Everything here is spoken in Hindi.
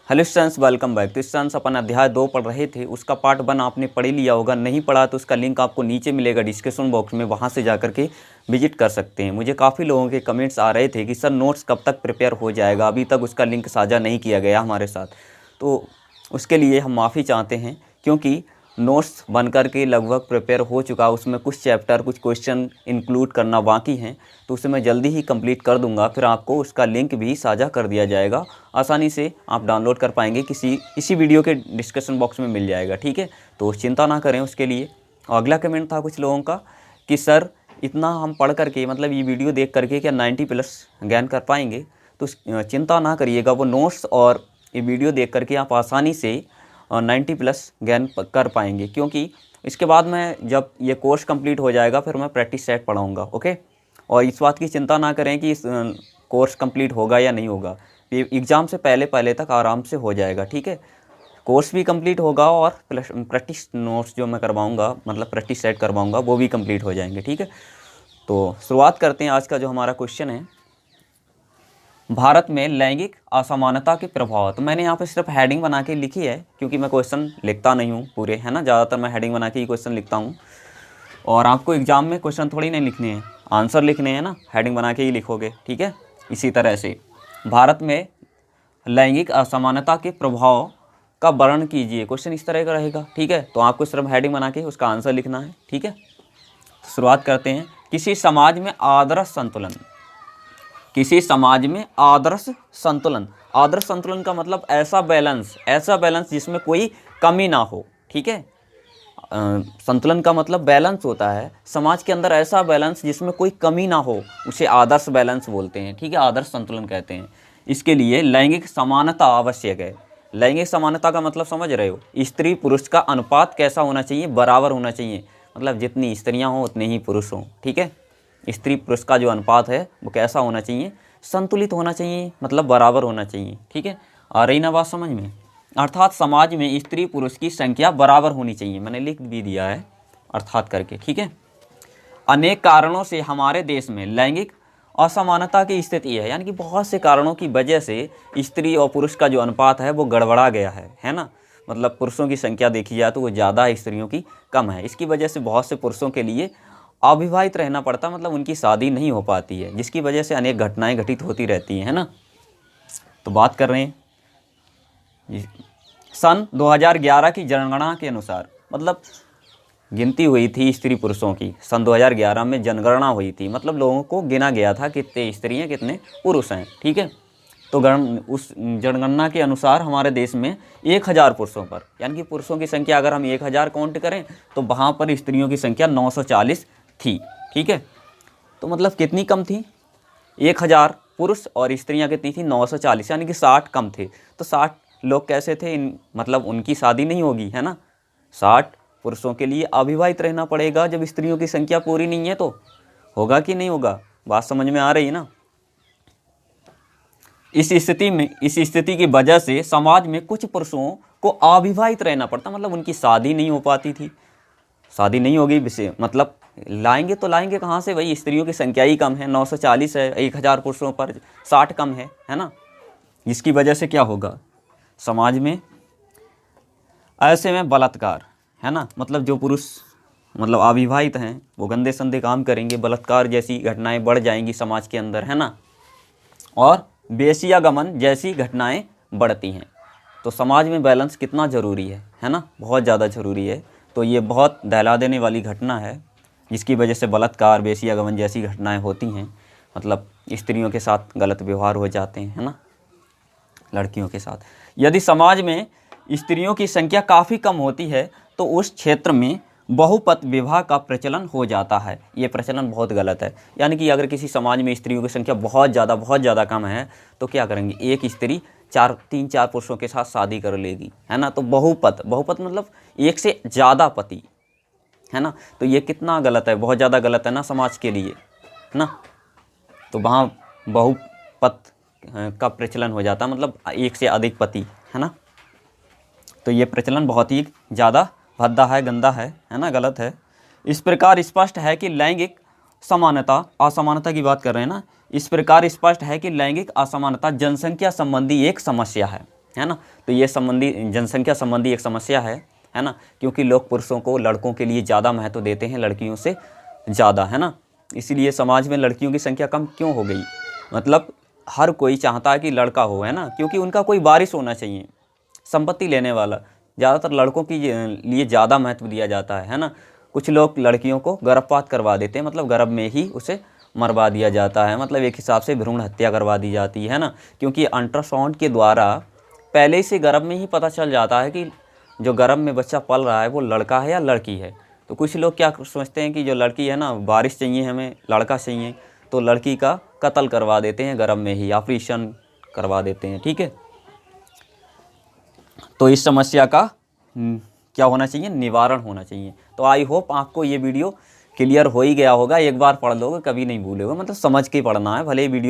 Hello students, welcome back. तो स्टूडेंट्स अपन अध्याय 2 पढ़ रहे थे, उसका पार्ट 1 आपने पढ़ ही लिया होगा। नहीं पढ़ा तो उसका लिंक आपको नीचे मिलेगा डिस्क्रिप्शन बॉक्स में, वहाँ से जाकर के विजिट कर सकते हैं। मुझे काफ़ी लोगों के कमेंट्स आ रहे थे कि सर नोट्स कब तक प्रिपेयर हो जाएगा, अभी तक उसका लिंक साझा नहीं किया गया हमारे साथ। तो उसके लिए हम माफ़ी चाहते हैं, क्योंकि नोट्स बन कर के लगभग प्रिपेयर हो चुका। उसमें कुछ चैप्टर, कुछ क्वेश्चन इंक्लूड करना बाकी हैं, तो उसे मैं जल्दी ही कंप्लीट कर दूंगा। फिर आपको उसका लिंक भी साझा कर दिया जाएगा, आसानी से आप डाउनलोड कर पाएंगे, इसी वीडियो के डिस्क्रिप्शन बॉक्स में मिल जाएगा। ठीक है, तो चिंता ना करें उसके लिए। और अगला कमेंट था कुछ लोगों का कि सर इतना हम पढ़ करके, मतलब ये वीडियो देख करके क्या 90+ ज्ञान कर पाएंगे? तो चिंता ना करिएगा, वो नोट्स और ये वीडियो देख करके आप आसानी से 90+ ज्ञान कर पाएंगे। क्योंकि इसके बाद मैं जब ये कोर्स कंप्लीट हो जाएगा फिर मैं प्रैक्टिस सेट पढ़ाऊँगा। ओके, और इस बात की चिंता ना करें कि इस कोर्स कंप्लीट होगा या नहीं होगा, ये एग्ज़ाम से पहले तक आराम से हो जाएगा। ठीक है, कोर्स भी कंप्लीट होगा और प्लस प्रैक्टिस नोट्स जो मैं करवाऊँगा, मतलब प्रैक्टिस सेट करवाऊँगा, वो भी कंप्लीट हो जाएंगे। ठीक है, तो शुरुआत करते हैं। आज का जो हमारा क्वेश्चन है, भारत में लैंगिक असमानता के प्रभाव। तो मैंने यहाँ पे सिर्फ हेडिंग बना के लिखी है, क्योंकि मैं क्वेश्चन लिखता नहीं हूँ पूरे, है ना। ज़्यादातर मैं हेडिंग बना के ही क्वेश्चन लिखता हूँ। और आपको एग्ज़ाम में क्वेश्चन थोड़ी नहीं लिखने हैं, आंसर लिखने हैं ना, हेडिंग बना के ही लिखोगे। ठीक है, इसी तरह से भारत में लैंगिक असमानता के प्रभाव का वर्णन कीजिए, क्वेश्चन इस तरह का रहेगा। ठीक है, तो आपको सिर्फ हेडिंग बना के उसका आंसर लिखना है। ठीक है, तो शुरुआत करते हैं। किसी समाज में आदर्श संतुलन। किसी समाज में आदर्श संतुलन। आदर्श संतुलन का मतलब ऐसा बैलेंस जिसमें कोई कमी ना हो। ठीक है, संतुलन का मतलब बैलेंस होता है। समाज के अंदर ऐसा बैलेंस जिसमें कोई कमी ना हो, उसे आदर्श बैलेंस बोलते हैं। ठीक है, आदर्श संतुलन कहते हैं। इसके लिए लैंगिक समानता आवश्यक है। लैंगिक समानता का मतलब समझ रहे हो? स्त्री पुरुष का अनुपात कैसा होना चाहिए? बराबर होना चाहिए। मतलब जितनी स्त्रियाँ हों उतने ही पुरुष हों। ठीक है, स्त्री पुरुष का जो अनुपात है वो कैसा होना चाहिए? संतुलित होना चाहिए, मतलब बराबर होना चाहिए। ठीक है, आ रही ना बात समझ में? अर्थात समाज में स्त्री पुरुष की संख्या बराबर होनी चाहिए। मैंने लिख भी दिया है अर्थात करके। ठीक है, अनेक कारणों से हमारे देश में लैंगिक असमानता की स्थिति है, यानी कि बहुत से कारणों की वजह से स्त्री और पुरुष का जो अनुपात है वो गड़बड़ा गया है ना। मतलब पुरुषों की संख्या देखी जाए तो वो ज़्यादा है, स्त्रियों की कम है। इसकी वजह से बहुत से पुरुषों के लिए अविवाहित रहना पड़ता, मतलब उनकी शादी नहीं हो पाती है, जिसकी वजह से अनेक घटनाएं घटित होती रहती हैं, है ना। तो बात कर रहे हैं सन 2011 की जनगणना के अनुसार, मतलब गिनती हुई थी स्त्री पुरुषों की। सन 2011 में जनगणना हुई थी, मतलब लोगों को गिना गया था कितने स्त्री हैं कितने पुरुष हैं। ठीक है, तो उस जनगणना के अनुसार हमारे देश में 1000 पुरुषों पर, यानी कि पुरुषों की संख्या अगर हम 1000 काउंट करें तो वहाँ पर स्त्रियों की संख्या 940 थी। ठीक है, तो मतलब कितनी कम थी? 1000 पुरुष और स्त्रियां कितनी थी? 940, यानी कि 60 कम थे। तो 60 लोग कैसे थे? मतलब उनकी शादी नहीं होगी, है ना। 60 पुरुषों के लिए अविवाहित रहना पड़ेगा। जब स्त्रियों की संख्या पूरी नहीं है तो होगा कि नहीं होगा? बात समझ में आ रही है ना। इस स्थिति की वजह से समाज में कुछ पुरुषों को अविवाहित रहना पड़ता, मतलब उनकी शादी नहीं हो पाती थी। शादी नहीं होगी विषय, मतलब लाएंगे तो लाएंगे कहाँ से भाई? स्त्रियों की संख्या ही कम है, 940 है, 1000 पुरुषों पर 60 कम है ना। जिसकी वजह से क्या होगा समाज में? ऐसे में बलात्कार, है ना। मतलब जो पुरुष मतलब अविवाहित हैं वो गंदे संदे काम करेंगे, बलात्कार जैसी घटनाएं बढ़ जाएंगी समाज के अंदर, है ना। और वेश्यागमन जैसी घटनाएं बढ़ती हैं। तो समाज में बैलेंस कितना ज़रूरी है ना, बहुत ज़्यादा ज़रूरी है। तो ये बहुत दहला देने वाली घटना है, जिसकी वजह से बलात्कार, वेश्यागमन जैसी घटनाएं होती हैं। मतलब स्त्रियों के साथ गलत व्यवहार हो जाते हैं, है ना, लड़कियों के साथ। यदि समाज में स्त्रियों की संख्या काफ़ी कम होती है तो उस क्षेत्र में बहुपत विवाह का प्रचलन हो जाता है। ये प्रचलन बहुत गलत है। यानी कि अगर किसी समाज में स्त्रियों की संख्या बहुत ज़्यादा कम है तो क्या करेंगे? एक स्त्री 3-4 पुरुषों के साथ शादी कर लेगी, है ना। तो बहुपत मतलब एक से ज़्यादा पति, है ना। तो ये कितना गलत है, बहुत ज़्यादा गलत है ना समाज के लिए, है ना। तो वहाँ बहुपत का प्रचलन हो जाता है, मतलब एक से अधिक पति, है ना। तो ये प्रचलन बहुत ही ज़्यादा भद्दा है, गंदा है ना, गलत है। इस प्रकार स्पष्ट है कि लैंगिक असमानता की बात कर रहे हैं ना। इस प्रकार स्पष्ट है कि लैंगिक असमानता जनसंख्या संबंधी एक समस्या है। है ना। तो ये जनसंख्या संबंधी एक समस्या है ना, क्योंकि लोग पुरुषों को लड़कों के लिए ज़्यादा महत्व देते हैं लड़कियों से ज़्यादा, है ना। इसीलिए समाज में लड़कियों की संख्या कम क्यों हो गई, मतलब हर कोई चाहता है कि लड़का हो, है ना, क्योंकि उनका कोई वारिस होना चाहिए, संपत्ति लेने वाला। ज़्यादातर लड़कों के लिए ज़्यादा महत्व दिया जाता है ना। कुछ लोग लड़कियों को गर्भपात करवा देते हैं, मतलब गर्भ में ही उसे मरवा दिया जाता है, मतलब एक हिसाब से भ्रूण हत्या करवा दी जाती है ना, क्योंकि अल्ट्रासाउंड के द्वारा पहले से गर्भ में ही पता चल जाता है कि जो गर्भ में बच्चा पल रहा है वो लड़का है या लड़की है। तो कुछ लोग क्या सोचते हैं कि जो लड़की है ना, वारिस चाहिए हमें, लड़का चाहिए, तो लड़की का कत्ल करवा देते हैं गर्भ में ही, ऑपरेशन करवा देते हैं, ठीक है। तो इस समस्या का क्या होना चाहिए, निवारण होना चाहिए। तो आई होप आपको ये वीडियो क्लियर हो ही गया होगा, एक बार पढ़ लोगे कभी नहीं भूलोगे, मतलब समझ के पढ़ना है, भले वीडियो